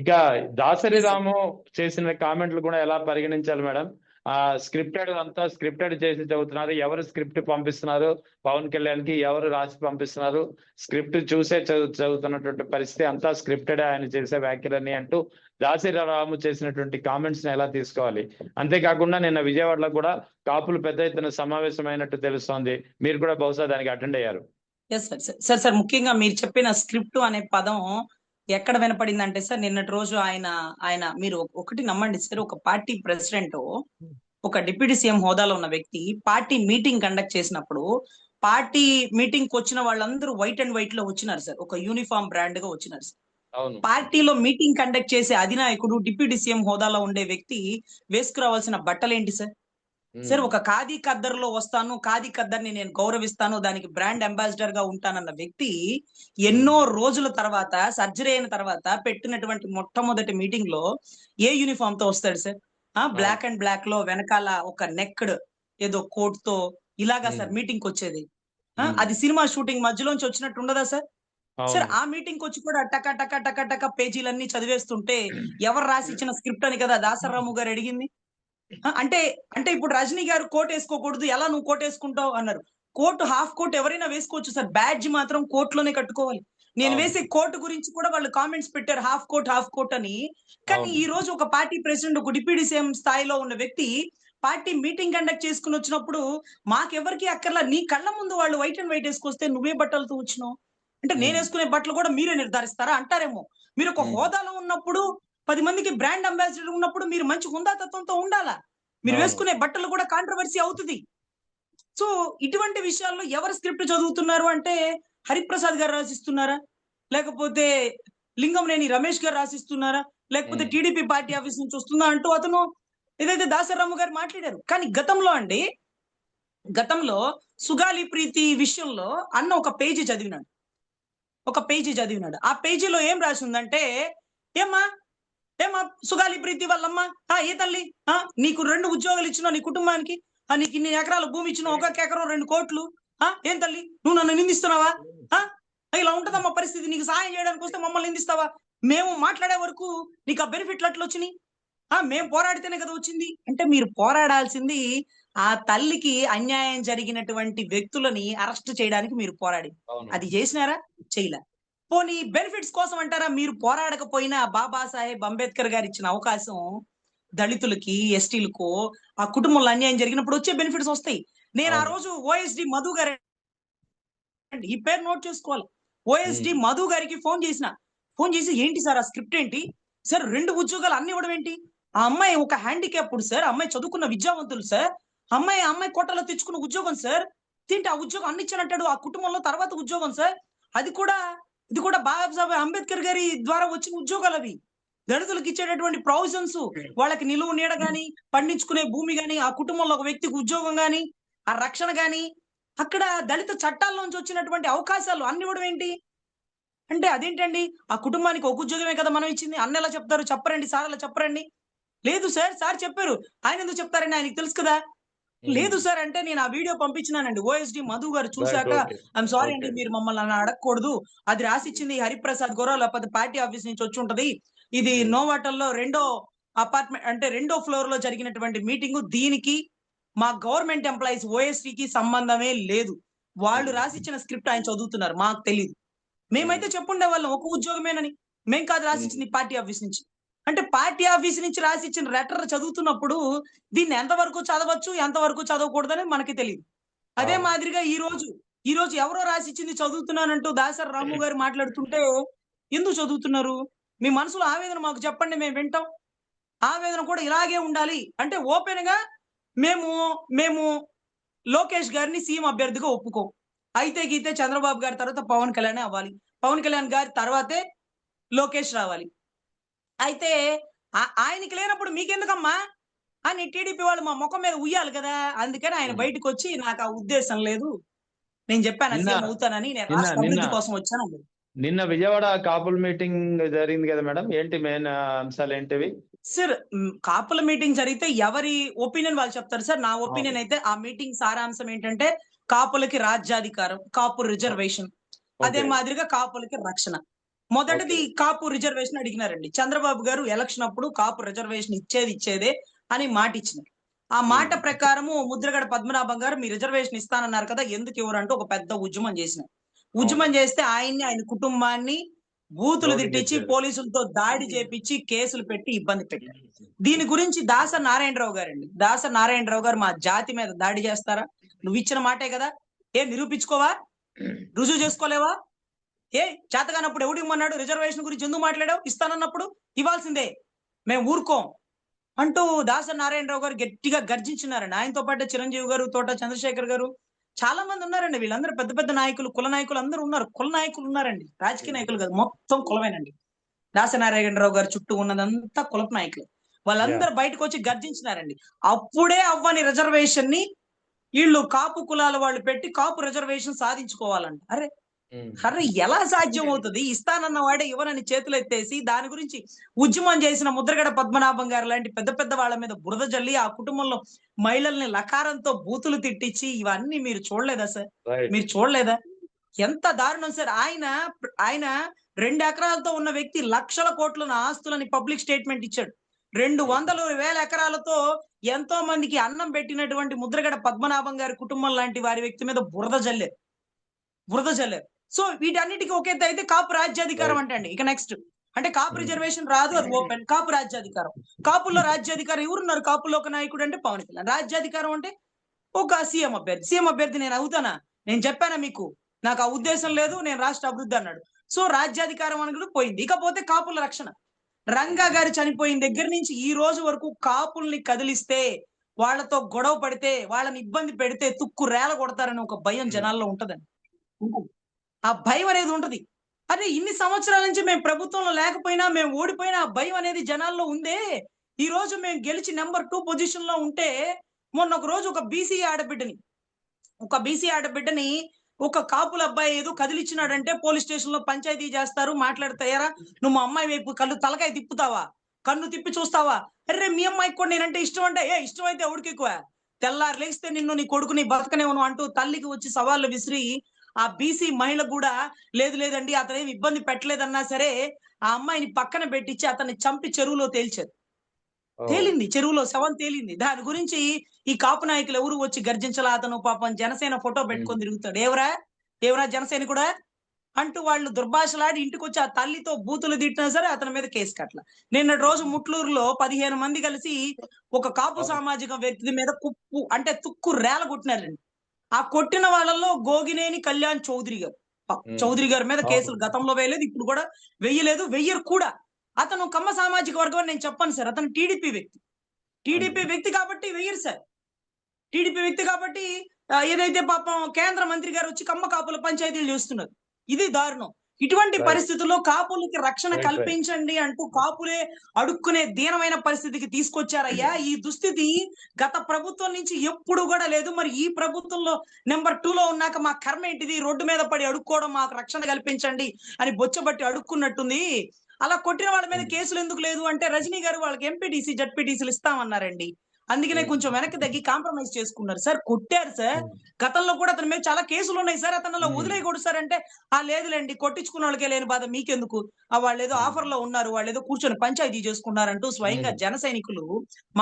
ఇక Dasari Yes, sir. రాము చేసిన కామెంట్లు కూడా ఎలా పరిగణించాలి మేడం? అంతా స్క్రిప్టెడ్ చేసి చదువుతున్నారు. ఎవరు స్క్రిప్ట్ పంపిస్తున్నారు పవన్ కళ్యాణ్ కి, ఎవరు రాసి పంపిస్తున్నారు? స్క్రిప్ట్ చూసే చదువుతున్నటువంటి పరిస్థితి, అంతా స్క్రిప్టెడ్ ఆయన చేసే వ్యాఖ్యలని అంటూ దాసరి రాము చేసినటువంటి కామెంట్స్ ని ఎలా తీసుకోవాలి? అంతేకాకుండా నిన్న విజయవాడలో కూడా కాపులు పెద్ద ఎత్తున సమావేశమైనట్టు తెలుస్తోంది. మీరు కూడా బహుశా దానికి అటెండ్ అయ్యారు. Yes sir. సార్ సార్ ముఖ్యంగా మీరు చెప్పిన స్క్రిప్ట్ అనే పదం ఎక్కడ వినపడిందంటే సార్, నిన్నటి రోజు ఆయన ఆయన మీరు ఒకటి నమ్మండి సార్, ఒక పార్టీ ప్రెసిడెంట్, ఒక డిప్యూటీ సీఎం హోదాలో ఉన్న వ్యక్తి పార్టీ మీటింగ్ కండక్ట్ చేసినప్పుడు, పార్టీ మీటింగ్ కు వచ్చిన వాళ్ళందరూ వైట్ అండ్ వైట్ లో వచ్చినారు సార్, ఒక యూనిఫామ్ బ్రాండ్ గా వచ్చినారు సార్. అవును. పార్టీలో మీటింగ్ కండక్ట్ చేసే అధినాయకుడు, డిప్యూటీ సీఎం హోదాలో ఉండే వ్యక్తి వేసుకురావాల్సిన బట్టలు ఏంటి సార్? సార్, ఒక ఖాదీ ఖద్దర్ లో వస్తాను, ఖాదీ ఖద్దర్ ని నేను గౌరవిస్తాను, దానికి బ్రాండ్ అంబాసిడర్ గా ఉంటానన్న వ్యక్తి ఎన్నో రోజుల తర్వాత, సర్జరీ అయిన తర్వాత పెట్టినటువంటి మొట్టమొదటి మీటింగ్ లో ఏ యూనిఫామ్ తో వస్తాడు సార్? బ్లాక్ అండ్ బ్లాక్ లో వెనకాల ఒక నెక్డ్ ఏదో కోట్ తో ఇలాగా సార్ మీటింగ్ కి వచ్చేది. అది సినిమా షూటింగ్ మధ్యలోంచి వచ్చినట్టు ఉండదా సార్? సార్, ఆ మీటింగ్ వచ్చి కూడా టక టక టక టక పేజీలన్నీ చదివేస్తుంటే ఎవరు రాసి ఇచ్చిన స్క్రిప్ట్ అని కదా దాసరాము గారు అడిగింది. అంటే అంటే ఇప్పుడు రజనీ గారు కోట్ వేసుకోకూడదు, ఎలా నువ్వు కోట్ వేసుకుంటావు అన్నారు. కోట్ హాఫ్ కోట్ ఎవరైనా వేసుకోవచ్చు సార్, బ్యాడ్జ్ మాత్రం కోట్ లోనే కట్టుకోవాలి. నేను వేసే కోట్ గురించి కూడా వాళ్ళు కామెంట్స్ పెట్టారు, హాఫ్ కోట్ అని. కానీ ఈ రోజు ఒక పార్టీ ప్రెసిడెంట్, ఒక డిప్యూటీ సీఎం స్థాయిలో ఉన్న వ్యక్తి పార్టీ మీటింగ్ కండక్ట్ చేసుకుని వచ్చినప్పుడు మాకెవరికి అక్కర్లా, నీ కళ్ళ ముందు వాళ్ళు వైట్ అండ్ వైట్ వేసుకొస్తే నువ్వే బట్టలతో వచ్చినావు అంటే నేను వేసుకునే బట్టలు కూడా మీరే నిర్ధారిస్తారా అంటారేమో. మీరు ఒక హోదాలో ఉన్నప్పుడు, 10 మందికి బ్రాండ్ అంబాసిడర్ ఉన్నప్పుడు మీరు మంచి హుందాతత్వంతో ఉండాలా. మీరు వేసుకునే బట్టలు కూడా కాంట్రవర్సీ అవుతుంది. సో ఇటువంటి విషయాల్లో ఎవరు స్క్రిప్ట్ చదువుతున్నారు అంటే, హరిప్రసాద్ గారు రాసిస్తున్నారా, లేకపోతే లింగంనేని రమేష్ గారు రాసిస్తున్నారా, లేకపోతే టీడీపీ పార్టీ ఆఫీస్ నుంచి వస్తుందా అంటూ అతను ఏదైతే దాసరాము గారు మాట్లాడారు. కానీ గతంలో సుగాలి ప్రీతి విషయంలో అన్న ఒక పేజీ చదివినాడు. ఆ పేజీలో ఏం రాసి ఉందంటే, ఏమ్మా సుగాలి ప్రీతి వాళ్ళమ్మ, ఏ తల్లి, నీకు 2 ఉద్యోగాలు ఇచ్చిన నీ కుటుంబానికి, నీకు ఇన్ని ఎకరాల భూమి ఇచ్చిన, 1 ఎకరం 2 కోట్లు, ఏం తల్లి నువ్వు నన్ను నిందిస్తున్నావా? ఇలా ఉంటదమ్మా పరిస్థితి, నీకు సహాయం చేయడానికి వస్తే మమ్మల్ని నిందిస్తావా? మేము మాట్లాడే వరకు నీకు ఆ బెనిఫిట్లు అట్లా వచ్చినాయి, మేము పోరాడితేనే కదా వచ్చింది అంటే. మీరు పోరాడాల్సింది ఆ తల్లికి అన్యాయం జరిగినటువంటి వ్యక్తులని అరెస్ట్ చేయడానికి మీరు పోరాడి, అది చేసినారా? చేయలే. పోనీ బెనిఫిట్స్ కోసం అంటారా? మీరు పోరాడకపోయినా బాబాసాహెబ్ అంబేద్కర్ గారు ఇచ్చిన అవకాశం దళితులకి, ఎస్టీలకు, ఆ కుటుంబంలో అన్యాయం జరిగినప్పుడు వచ్చే బెనిఫిట్స్ వస్తాయి. నేను ఆ రోజు ఓఎస్డి మధు గారు, ఈ పేరు నోట్ చేసుకోవాలి, ఓఎస్డి మధు గారికి ఫోన్ చేసి ఏంటి సార్ ఆ స్క్రిప్ట్ ఏంటి సార్, 2 ఉద్యోగాలు అన్ని ఇవ్వడం ఏంటి? ఆ అమ్మాయి ఒక హ్యాండిక్యాప్డ్ సార్, అమ్మాయి చదువుకున్న విద్యావంతులు సార్, అమ్మాయి కోటలో తెచ్చుకున్న ఉద్యోగం సార్, తింటే ఆ ఉద్యోగం అన్ని ఇచ్చానంటాడు, ఆ కుటుంబంలో తర్వాత ఉద్యోగం సార్, ఇది కూడా బాబాసాహెబ్ అంబేద్కర్ గారి ద్వారా వచ్చిన ఉద్యోగాలు అవి. దళితులకు ఇచ్చేటటువంటి ప్రొవిజన్స్, వాళ్ళకి నిలువు నీడ గాని, పండించుకునే భూమి గాని, ఆ కుటుంబంలో ఒక వ్యక్తికి ఉద్యోగం గాని, ఆ రక్షణ గాని, అక్కడ దళిత చట్టాల్లోంచి వచ్చినటువంటి అవకాశాలు అన్ని ఇవ్వడం ఏంటి అంటే, అదేంటండి ఆ కుటుంబానికి ఒక ఉద్యోగమే కదా మనం ఇచ్చింది, అన్న ఎలా చెప్తారు, చెప్పరండి సార్, అలా చెప్పరండి. లేదు సార్ చెప్పారు, ఆయన ఎందుకు చెప్తారండి, ఆయనకి తెలుసు కదా. లేదు సార్ అంటే, నేను ఆ వీడియో పంపించినానండి, ఓఎస్డి మధు గారు చూశాక, ఐఎమ్ సారీ అండి, మీరు మమ్మల్ని అలా అడగకూడదు, అది రాసిచ్చింది హరిప్రసాద్ గారో లేకపోతే పార్టీ ఆఫీస్ నుంచి వచ్చి ఉంటది, ఇది నోవాటల్లో 2వ అపార్ట్మెంట్ అంటే 2వ ఫ్లోర్ లో జరిగినటువంటి మీటింగ్, దీనికి మా గవర్నమెంట్ ఎంప్లాయీస్ ఓఎస్డికి సంబంధమే లేదు, వాళ్ళు రాసిచ్చిన స్క్రిప్ట్ ఆయన చదువుతున్నారు, మాకు తెలియదు. మేమైతే చెప్పుండే వాళ్ళం ఒక ఉద్యోగమేనని, మేం కాదు రాసిచ్చింది పార్టీ ఆఫీస్ నుంచి అంటే. పార్టీ ఆఫీస్ నుంచి రాసిచ్చిన లెటర్ చదువుతున్నప్పుడు దీన్ని ఎంతవరకు చదవచ్చు, ఎంతవరకు చదవకూడదని మనకి తెలియదు. అదే మాదిరిగా ఈ రోజు ఎవరో రాసిచ్చింది చదువుతున్నానంటూ దాసరి రాము గారు మాట్లాడుతుంటే, ఎందుకు చదువుతున్నారు? మీ మనసులో ఆవేదన మాకు చెప్పండి, మేము వింటాం. ఆవేదన కూడా ఇలాగే ఉండాలి అంటే ఓపెన్ గా మేము లోకేష్ గారిని సీఎం అభ్యర్థిగా ఒప్పుకోం. అయితే గీతే చంద్రబాబు గారి తర్వాత పవన్ కళ్యాణ్ అవ్వాలి, పవన్ కళ్యాణ్ గారి తర్వాతే లోకేష్ రావాలి. అయితే ఆయనకి లేనప్పుడు మీకెందుకమ్మా అని టీడీపీ వాళ్ళు మా ముఖం మీద ఉయ్యాలి కదా. అందుకని ఆయన బయటకు వచ్చి, నాకు ఆ ఉద్దేశం లేదు, నేను చెప్పాను సీఎం అవుతానని, నేను రాష్ట్ర అభివృద్ధి కోసం వచ్చాను. నిన్న విజయవాడ కాపుల మీటింగ్ జరిగింది కదా మేడం, ఏంటి మెయిన్ అంశాలు ఏంటివి? సార్, కాపుల మీటింగ్ జరిగితే ఎవరి ఒపీనియన్ వాళ్ళు చెప్తారు సార్. నా ఒపీనియన్ అయితే ఆ మీటింగ్ సారాంశం ఏంటంటే, కాపులకి రాజ్యాధికారం, కాపు రిజర్వేషన్, అదే మాదిరిగా కాపులకి రక్షణ. మొదటిది కాపు రిజర్వేషన్ అడిగినారండి. చంద్రబాబు గారు ఎలక్షన్ అప్పుడు కాపు రిజర్వేషన్ ఇచ్చేదే అని మాట ఇచ్చినారు. ఆ మాట ప్రకారము ముద్రగడ పద్మనాభం గారు మీ రిజర్వేషన్ ఇస్తానన్నారు కదా, ఎందుకు ఇవ్వరంటూ ఒక పెద్ద ఉద్యమం చేసినారు. ఉద్యమం చేస్తే ఆయన్ని, ఆయన కుటుంబాన్ని బూతులు తిట్టించి, పోలీసులతో దాడి చేపించి, కేసులు పెట్టి ఇబ్బంది పెట్టారు. దీని గురించి దాస నారాయణరావు గారండి. దాస నారాయణరావు గారు మా జాతి మీద దాడి చేస్తారా? నువ్వు ఇచ్చిన మాటే కదా, నిరూపించుకోవా? రుజువు చేసుకోలేవా? చేతగానప్పుడు ఎవడు ఇమ్మన్నాడు? రిజర్వేషన్ గురించి ఎందుకు మాట్లాడావు? ఇస్తానన్నప్పుడు ఇవ్వాల్సిందే, మేము ఊరుకోం అంటూ దాస నారాయణరావు గారు గట్టిగా గర్జించినారండి. ఆయనతో పాటు చిరంజీవి గారు, తోట చంద్రశేఖర్ గారు, చాలా మంది ఉన్నారండి. వీళ్ళందరూ పెద్ద పెద్ద నాయకులు, కుల నాయకులు అందరూ ఉన్నారు. కుల నాయకులు ఉన్నారండి, రాజకీయ నాయకులు కాదు, మొత్తం కులమేనండి. దాస నారాయణరావు గారు చుట్టూ ఉన్నదంతా కులపు నాయకులు. వాళ్ళందరూ బయటకు వచ్చి గర్జించినారండి. అప్పుడే అవ్వని రిజర్వేషన్ ని వీళ్ళు కాపు కులాల వాళ్ళు పెట్టి కాపు రిజర్వేషన్ సాధించుకోవాలంట. అరే ఎలా సాధ్యం అవుతుంది? ఇస్తానన్న వాడే ఇవ్వనని చేతులు ఎత్తేసి దాని గురించి ఉద్యమం చేసిన ముద్రగడ పద్మనాభం గారు లాంటి పెద్ద పెద్ద వాళ్ళ మీద బురద జల్లి, ఆ కుటుంబంలో మహిళల్ని లకారంతో బూతులు తిట్టించి, ఇవన్నీ మీరు చూడలేదా సార్? మీరు చూడలేదా? ఎంత దారుణం సార్. ఆయన 2 ఎకరాలతో ఉన్న వ్యక్తి లక్షల కోట్ల ఆస్తులని పబ్లిక్ స్టేట్మెంట్ ఇచ్చాడు. 200,000 ఎకరాలతో ఎంతో మందికి అన్నం పెట్టినటువంటి ముద్రగడ పద్మనాభం గారి కుటుంబం లాంటి వారి వ్యక్తి మీద బురద జల్లారు. సో వీటన్నిటికీ ఒక ఎత్తు అయితే కాపు రాజ్యాధికారం అంటండి. ఇక నెక్స్ట్ అంటే కాపు రిజర్వేషన్ రాదు, అది ఓపెన్. కాపు రాజ్యాధికారం, కాపుల్లో రాజ్యాధికారం ఎవరున్నారు? కాపుల్లో ఒక నాయకుడు అంటే పవన్ కళ్యాణ్. రాజ్యాధికారం అంటే ఒక సీఎం అభ్యర్థి నేను అవుతానా? నేను చెప్పానా మీకు? నాకు ఆ ఉద్దేశం లేదు, నేను రాష్ట్ర అభివృద్ధి అన్నాడు. సో రాజ్యాధికారం అనేది పోయింది. ఇకపోతే కాపుల రక్షణ. రంగా గారు చనిపోయిన దగ్గర నుంచి ఈ రోజు వరకు కాపుల్ని కదిలిస్తే, వాళ్ళతో గొడవ పడితే, వాళ్ళని ఇబ్బంది పెడితే తుక్కు రేల కొడతారని ఒక భయం జనాల్లో ఉంటదండి. ఆ భయం అనేది ఉంటది. అదే ఇన్ని సంవత్సరాల నుంచి మేము ప్రభుత్వంలో లేకపోయినా, మేము ఓడిపోయినా ఆ భయం అనేది జనాల్లో ఉందే. ఈ రోజు మేము గెలిచి నెంబర్ 2 పొజిషన్ లో ఉంటే, మొన్న ఒక రోజు ఒక బీసీ ఆడబిడ్డని ఒక కాపుల అబ్బాయి ఏదో కదిలిచ్చినాడంటే పోలీస్ స్టేషన్ లో పంచాయతీ చేస్తారు, మాట్లాడతాయారా? నువ్వు మా అమ్మాయి వైపు తలకాయ తిప్పుతావా? కన్ను తిప్పి చూస్తావా? అరే మీ అమ్మాయికి కూడా నేనంటే ఇష్టం అంటే, ఇష్టం అయితే ఎవడికి ఎక్కువ? తెల్లారు లేస్తే నిన్ను, నీ కొడుకుని బతకనేవను అంటూ తల్లికి వచ్చి సవాళ్ళు విసిరి, ఆ బీసీ మహిళ కూడా లేదండి అతనేమి ఇబ్బంది పెట్టలేదన్నా సరే, ఆ అమ్మాయిని పక్కన పెట్టించి అతన్ని చంపి చెరువులో తేల్చారు. చెరువులో శవం తేలింది. దాని గురించి ఈ కాపు నాయకులు ఎవరు వచ్చి గర్జించలా? అతను పాపం జనసేన ఫోటో పెట్టుకొని తిరుగుతాడు. ఏవరా జనసేన కూడా అంటూ వాళ్ళు దుర్భాషలాడి ఇంటికి వచ్చి ఆ తల్లితో బూతులు తిట్టినా సరే అతని మీద కేసు కట్టల. నిన్నటి రోజు ముట్లూరులో 15 మంది కలిసి ఒక కాపు సామాజిక వ్యక్తి మీద తుక్కు రేల కొట్టినారండి. ఆ కొట్టిన వాళ్ళల్లో గోగినేని కళ్యాణ్ చౌదరి గారి మీద కేసులు గతంలో వేయలేదు, ఇప్పుడు కూడా వెయ్యరు కూడా. అతను కమ్మ సామాజిక వర్గం నేను చెప్పను సార్. అతను టీడీపీ వ్యక్తి కాబట్టి వెయ్యరు సార్. టీడీపీ వ్యక్తి కాబట్టి ఏదైతే పాపం కేంద్ర మంత్రి గారు వచ్చి కమ్మ కాపుల పంచాయతీలు చేస్తున్నారు. ఇది దారుణం. ఇటువంటి పరిస్థితుల్లో కాపులకి రక్షణ కల్పించండి అంటూ కాపులే అడుక్కునే దీనమైన పరిస్థితికి తీసుకొచ్చారయ్యా. ఈ దుస్థితి గత ప్రభుత్వం నుంచి ఎప్పుడు కూడా లేదు. మరి ఈ ప్రభుత్వంలో నెంబర్ 2 లో ఉన్నాక మా కర్మ ఏంటిది? రోడ్డు మీద పడి అడుక్కోవడం, మాకు రక్షణ కల్పించండి అని బొచ్చబట్టి అడుక్కున్నట్టుంది. అలా కొట్టిన వాళ్ళ మీద కేసులు ఎందుకు లేదు అంటే, రజనీ గారు వాళ్ళకి ఎంపీటీసీ జడ్పీటీసీలు ఇస్తామన్నారండి. అందుకనే కొంచెం వెనక్కి తగ్గి కాంప్రమైజ్ చేసుకున్నారు సార్. కొట్టారు సార్. గతంలో కూడా అతని మీద చాలా కేసులు ఉన్నాయి సార్. అతను అలా వదిలేయకూడదు సార్ అంటే, లేదులేండి కొట్టించుకున్న వాళ్ళకే లేని బాధ మీకెందుకు, వాళ్ళు ఏదో ఆఫర్ లో ఉన్నారు, వాళ్ళు ఏదో కూర్చొని పంచాయతీ చేసుకున్నారంటూ స్వయంగా జన సైనికులు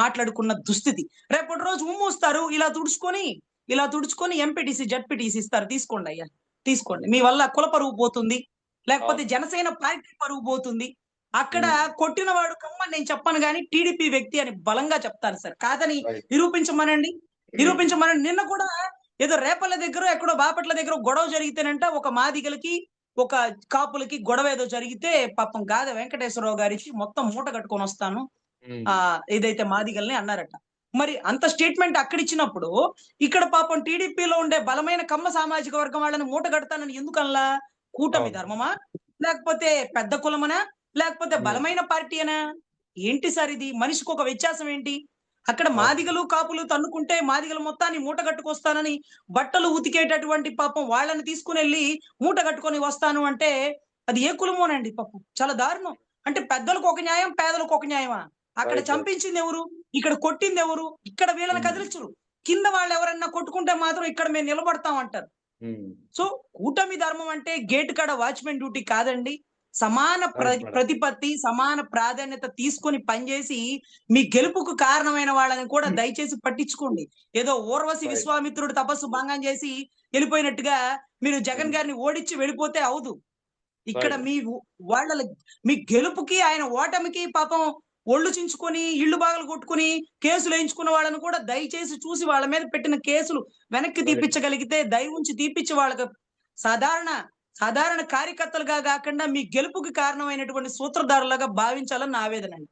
మాట్లాడుకున్న దుస్థితి. రేపటి రోజు ఉమ్మూస్తారు, ఇలా తుడుచుకొని ఎంపీటీసీ జడ్పీటీసీ ఇస్తారు. తీసుకోండి అయ్యా, తీసుకోండి. మీ వల్ల కుల పరువు పోతుంది, లేకపోతే జనసేన పార్టీ పరువు పోతుంది. అక్కడ కొట్టిన వాడు కమ్మని నేను చెప్పను గానీ టీడీపీ వ్యక్తి అని బలంగా చెప్తాను సార్. కాదని నిరూపించమనండి. నిన్న కూడా ఏదో రేపల్ల దగ్గర ఎక్కడో బాపట్ల దగ్గర గొడవ జరిగితేనంట ఒక మాదిగలకి ఒక కాపులకి గొడవ ఏదో జరిగితే పాపం గాదె వెంకటేశ్వరరావు గారికి మొత్తం మూట కట్టుకొని వస్తాను ఏదైతే మాదిగల్ని అన్నారట. మరి అంత స్టేట్మెంట్ అక్కడ ఇచ్చినప్పుడు ఇక్కడ పాపం టీడీపీలో ఉండే బలమైన కమ్మ సామాజిక వర్గం వాళ్ళని మూట కడతానని ఎందుకల్లా? కూటమి ధర్మమా, లేకపోతే పెద్ద కులమనా, లేకపోతే బలమైన పార్టీ అనా? ఏంటి సార్ ఇది? మనిషికి ఒక వ్యత్యాసం ఏంటి? అక్కడ మాదిగలు కాపులు తన్నుకుంటే మాదిగలు మొత్తాన్ని మూట కట్టుకొస్తానని బట్టలు ఉతికేటటువంటి పాపం వాళ్ళని తీసుకుని వెళ్ళి మూట కట్టుకొని వస్తాను అంటే అది ఏ కులమోనండి? పాపం చాలా దారుణం. అంటే పెద్దలకు ఒక న్యాయం, పేదలకు ఒక న్యాయమా? అక్కడ చంపించింది ఎవరు? ఇక్కడ కొట్టింది ఎవరు? ఇక్కడ వీళ్ళని కదిలించరు. కింద వాళ్ళు ఎవరన్నా కొట్టుకుంటే మాత్రం ఇక్కడ మేము నిలబడతాం అంటారు. సో కూటమి ధర్మం అంటే గేట్ కాడ వాచ్మెన్ డ్యూటీ కాదండి. సమాన Right, madam. ప్రతిపత్తి, సమాన ప్రాధాన్యత తీసుకొని పనిచేసి మీ గెలుపుకు కారణమైన వాళ్ళని కూడా దయచేసి పట్టించుకోండి. ఏదో ఊర్వశి Right. విశ్వామిత్రుడు తపస్సు భంగం చేసి వెళ్ళిపోయినట్టుగా మీరు జగన్ గారిని ఓడించి వెళ్ళిపోతే అవదు. ఇక్కడ Right. మీ గెలుపుకి ఆయన ఓటమికి పాపం ఒళ్ళు చించుకొని ఇళ్ళు బాగలు కొట్టుకుని కేసులు వేయించుకున్న వాళ్ళని కూడా దయచేసి చూసి వాళ్ళ మీద పెట్టిన కేసులు వెనక్కి తీపించగలిగితే దయ ఉంచి తీపిచ్చి వాళ్ళకి సాధారణ కార్యకర్తలుగా కాకుండా మీ గెలుపుకి కారణమైనటువంటి సూత్రధారులుగా భావించాలని నా ఆవేదన అండి.